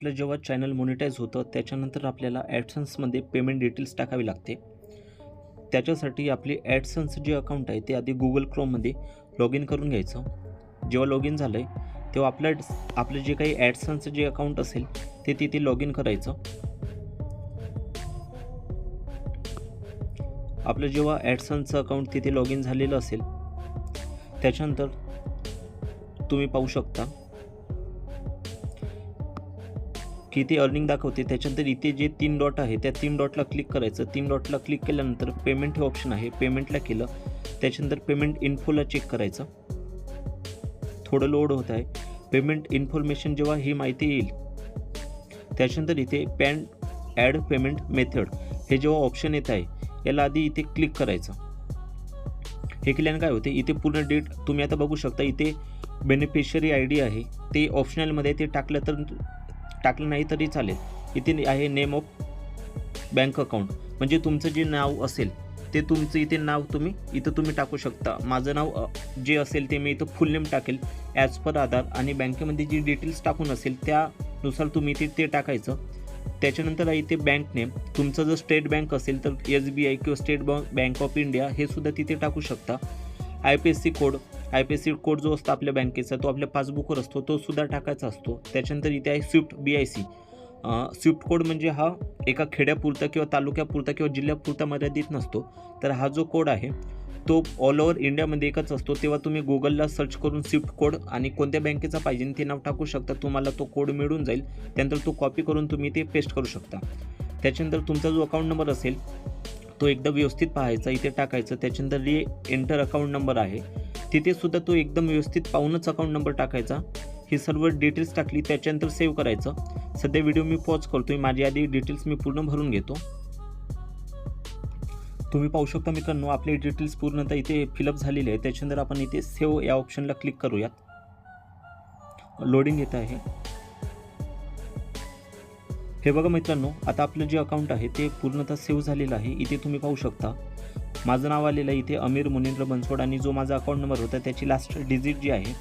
आपलं जेव्हा चॅनल मोनेटाईज होतं त्याच्यानंतर आपल्याला ॲडसन्समध्ये पेमेंट डिटेल्स टाकावी लागते. त्याच्यासाठी आपली ॲडसन्स जे अकाउंट आहे ते आधी Google Chromeमध्ये लॉग इन करून घ्यायचं. जेव्हा लॉग इन झालं आहे तेव्हा आपलं जे काही ॲडसन्सचं जे अकाउंट असेल ते तिथे लॉग इन करायचं. आपलं जेव्हा ॲडसन्सचं अकाउंट तिथे लॉग इन झालेलं असेल त्याच्यानंतर तुम्ही पाहू शकता की इथे अर्निंग दाखवते. त्याच्यानंतर इथे जे 3 डॉट आहे त्या 3 डॉटला क्लिक करायचं. 3 डॉटला क्लिक केल्यानंतर पेमेंट हे ऑप्शन आहे, पेमेंटला केलं. त्याच्यानंतर पेमेंट इन्फोला चेक करायचं. थोडं लोड होत आहे. पेमेंट इन्फॉर्मेशन जेव्हा ही माहिती येईल त्याच्यानंतर इथे पॅन ॲड पेमेंट मेथड हे जेव्हा ऑप्शन येत आहे याला आधी इथे क्लिक करायचं. हे केल्याने काय होते, इथे पूर्ण डेट तुम्ही आता बघू शकता. इथे बेनिफिशियरी ID आहे ते ऑप्शनलमध्ये ते टाकलं नाही तरी चालेल. इथे आहे नेम ऑफ बँक अकाउंट, म्हणजे तुमचं जे नाव असेल ते तुमचं इथे नाव तुम्ही टाकू शकता. माझं नाव जे असेल ते मी इथं फुल नेम टाकेल ॲज पर आधार, आणि बँकेमध्ये जी डिटेल्स टाकून असेल त्यानुसार तुम्ही ते टाकायचं. त्याच्यानंतर इथे बँक नेम, तुमचं जर स्टेट बँक असेल तर SBI किंवा स्टेट बँक ऑफ इंडिया हे सुद्धा तिथे टाकू शकता. IFSC कोड जो असतो आपल्या बँकेचा तो आपल्या पासबुकवर असतो, तो सुद्धा टाकायचा असतो. त्याच्यानंतर इथे आहे स्विफ्ट BIC. स्विफ्ट कोड म्हणजे हा एका खेड्यापुरता किंवा तालुक्यापुरता किंवा जिल्ह्यापुरता मर्यादित नसतो, तर हा जो कोड आहे तो ऑल ओव्हर इंडियामध्ये एकच असतो. तेव्हा तुम्ही गुगलला सर्च करून स्विफ्ट कोड आणि कोणत्या बँकेचा पाहिजे ते नाव टाकू शकता. तुम्हाला तो कोड मिळून जाईल. त्यानंतर तो कॉपी करून तुम्ही ते पेस्ट करू शकता. त्याच्यानंतर तुमचा जो अकाउंट नंबर असेल तो एकदम व्यवस्थित पाहायचा, इथे टाकायचं. त्याच्यानंतर एंटर अकाउंट नंबर आहे तिथे सुद्धा तो एकदम व्यवस्थित पाहूनच अकाउंट नंबर टाकायचा. ही सर्व डिटेल्स टाकली त्याच्यानंतर सेव्ह करायचं. सध्या व्हिडिओ मी पॉज करतोय, माझी आधी डिटेल्स मी पूर्ण भरून घेतो. तुम्ही पाहू शकता मित्रांनो, आपले डिटेल्स पूर्णतः इथे फिलअप झालेले आहे. त्याच्यानंतर आपण इथे सेव्ह या ऑप्शनला क्लिक करूयात. लोडिंग येत आहे. हे बघा मित्रांनो, आता आपलं जे अकाउंट आहे ते पूर्णतः सेव्ह झालेलं आहे. इथे तुम्ही पाहू शकता माझं नाव आलेलं आहे इथे अमीर मुनींद्र बनसोड, आणि जो माझा अकाउंट नंबर होता त्याची लास्ट डिजिट जी आहे